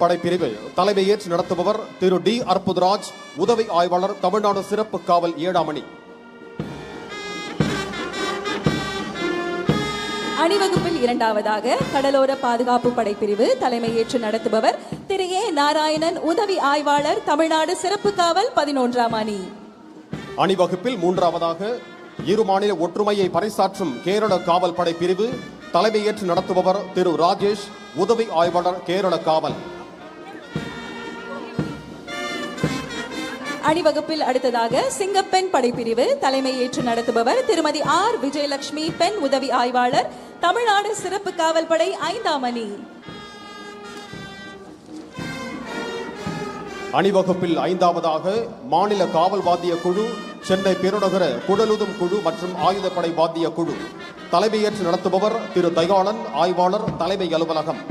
படைப்பிரிவு தலைமையேற்று நடத்துபவர் திரு டி அற்புதராஜ், உதவி ஆய்வாளர், தமிழ்நாடு சிறப்பு காவல் 7ஆம் அணி. அணிவகுப்பில் இரண்டாவதாக கடலோர பாதுகாப்பு படைப்பிரிவு தலைமையேற்று நடத்துபவர் திரு ஏ நாராயணன், உதவி ஆய்வாளர், தமிழ்நாடு சிறப்பு காவல் 11ஆம் அணி. அணிவகுப்பில் மூன்றாவதாக இரு மாநில ஒற்றுமையை பறைசாற்றும் கேரள காவல் படைப்பிரிவு தலைமையேற்று நடத்துபவர் திரு ராஜேஷ், உதவி ஆய்வாளர், கேரள காவல். அணிவகுப்பில் அடுத்ததாக சிங்கப்பெண் படைப்பிரிவு தலைமையேற்று நடத்துபவர் திருமதி ஆர் விஜயலட்சுமி, பெண் உதவி ஆய்வாளர், தமிழ்நாடு சிறப்பு காவல் படை 5ஆம் அணி. அணிவகுப்பில் ஐந்தாவதாக மாநில காவல் வாத்திய குழு, சென்னை பெருநகர குடலுதும் குழு மற்றும் ஆயுதப்படை வாத்திய குழு தலைமையேற்று நடத்துபவர் திரு தயாளன், ஆய்வாளர், தலைமை அலுவலகம்.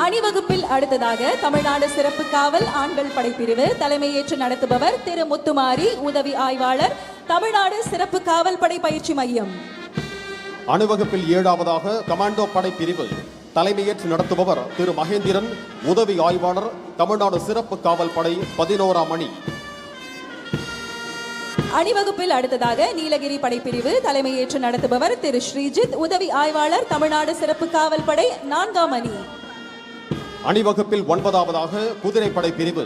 அணிவகுப்பில் அடுத்ததாக தமிழ்நாடு சிறப்பு காவல் ஆண்கள் படைப்பிரிவு தலைமையேற்று நடத்துபவர் திரு முத்துமாரி, உதவி ஆய்வாளர், தமிழ்நாடு சிறப்பு காவல் படை பயிற்சி மையம். அணிவகுப்பில் ஏழாவதாக கமாண்டோ படைப்பிரிவு தலைமையேற்று நடத்துபவர் திரு மகேந்திரன், உதவி ஆய்வாளர், தமிழ்நாடு சிறப்பு காவல் படை 11ஆம் அணி. அணிவகுப்பில் அடுத்ததாக நீலகிரி படைப்பிரிவு தலைமையேற்று நடத்துபவர் திரு ஸ்ரீஜித், உதவி ஆய்வாளர், தமிழ்நாடு சிறப்பு காவல் படை 4ஆம் அணி. அணிவகுப்பில் 9ஆவதாக குதிரைப்படை பிரிவு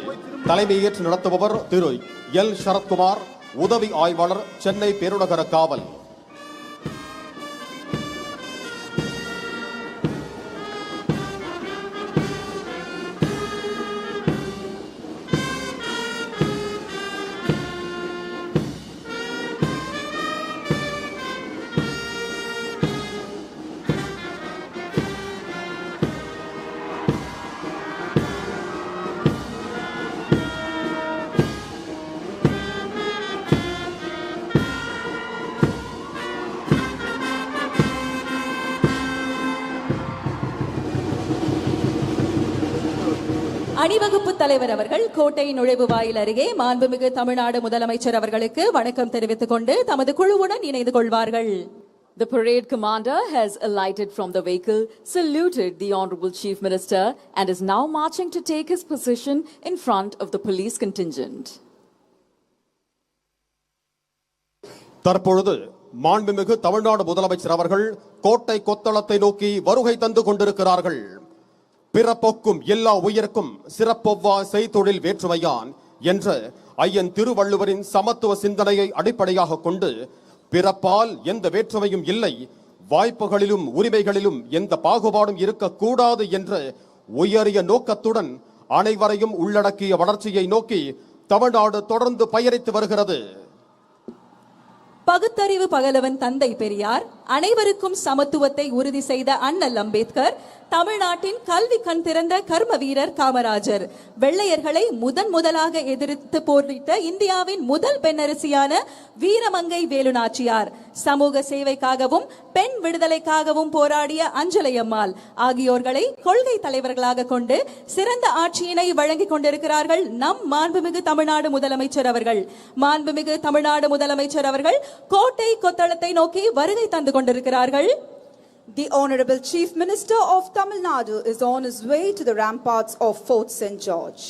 தலைமையேற்று நடத்துபவர் திரு எல் சரத்குமார், உதவி ஆய்வாளர், சென்னை பெருநகர காவல். அணிவகுப்பு தலைவர் அவர்கள் கோட்டை நுழைவு வாயில் அருகே மாண்புமிகு தமிழ்நாடு முதலமைச்சர் அவர்களுக்கு வணக்கம் தெரிவித்துக் கொண்டு தமது குழுவுடன் இணைந்து கொள்வார்கள். The parade commander has alighted from the vehicle, saluted the Honorable Chief Minister and is now marching to take his position in front of the police contingent. தற்பொழுது மாண்புமிகு தமிழ்நாடு முதலமைச்சர் அவர்கள் கோட்டை கொத்தளத்தை நோக்கி வருகை தந்து கொண்டிருக்கிறார்கள். பிறப்பொக்கும் எல்லா உயிர்க்கும் சிறப்பொவ்வா செய்தொழில் வேற்றுமையான் என்ற ஐயன் திருவள்ளுவரின் சமத்துவ சிந்தனையை அடிப்படையாக கொண்டு பிறப்பால் எந்த வேற்றுமையும் இல்லை, வாய்ப்புகளிலும் உரிமைகளிலும் எந்த பாகுபாடும் இருக்கக்கூடாது என்ற உயரிய நோக்கத்துடன் அனைவரையும் உள்ளடக்கிய வளர்ச்சியை நோக்கி தமிழ்நாடு தொடர்ந்து பயணித்து வருகிறது. பகுத்தறிவு பகலவன் தந்தை பெரியார், அனைவருக்கும் சமத்துவத்தை உறுதி செய்த அண்ணல் அம்பேத்கர், தமிழ்நாட்டின் கல்வி கண் திறந்த கர்ம வீரர் காமராஜர், வெள்ளையர்களை முதலாக எதிர்த்து போரிட்ட இந்தியாவின் முதல் பெண்ணரசியான வீரமங்கை வேலுநாச்சியார், சமூக சேவைக்காகவும் பெண் விடுதலைக்காகவும் போராடிய அஞ்சலையம்மாள் ஆகியோர்களை கொள்கை தலைவர்களாக கொண்டு சிறந்த ஆட்சியினை வழங்கிக் கொண்டிருக்கிறார்கள் நம் மாண்புமிகு தமிழ்நாடு முதலமைச்சர் அவர்கள். மாண்புமிகு தமிழ்நாடு முதலமைச்சர் அவர்கள் கோட்டை கொத்தளத்தை நோக்கி வருகை தந்து கொண்டிருக்கிறார்கள். The Honorable Chief Minister of Tamil Nadu is on his way to the ramparts of Fort St. George.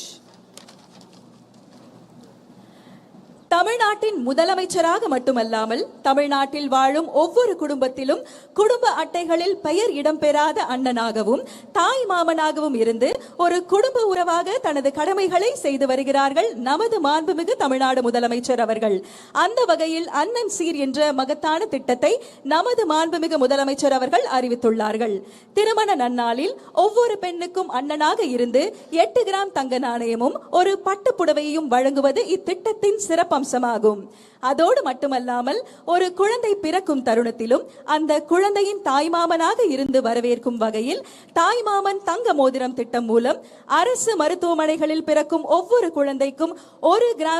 தமிழ்நாட்டின் முதலமைச்சராக மட்டுமல்லாமல் தமிழ்நாட்டில் வாழும் ஒவ்வொரு குடும்பத்திலும் குடும்ப அட்டைகளில் பெயர் இடம்பெறாத அண்ணனாகவும் தாய் மாமனாகவும் இருந்து ஒரு குடும்ப உறவாக தனது கடமைகளை செய்து வருகிறார்கள் நமது மாண்புமிகு தமிழ்நாடு முதலமைச்சர் அவர்கள். அந்த வகையில் அண்ணன் சீர் என்ற மகத்தான திட்டத்தை நமது மாண்புமிகு முதலமைச்சர் அவர்கள் அறிவித்துள்ளார்கள். திருமண நன்னாளில் ஒவ்வொரு பெண்ணுக்கும் அண்ணனாக இருந்து 8 கிராம் தங்க நாணயமும் ஒரு பட்டு புடவையையும் வழங்குவது இத்திட்டத்தின் சிறப்பு அம்சமாகும். அதோடு மட்டுமல்லாமல் ஒரு குழந்தை பிறக்கும் தருணத்திலும் அந்த குழந்தையின் தாய்மாமனாக இருந்து வரவேற்கும் வகையில் தாய்மாமன் தங்க மோதிரம் திட்டம் மூலம் அரசு மருத்துவமனைகளில் பிறக்கும் ஒவ்வொரு குழந்தைக்கும் 1 கிராம்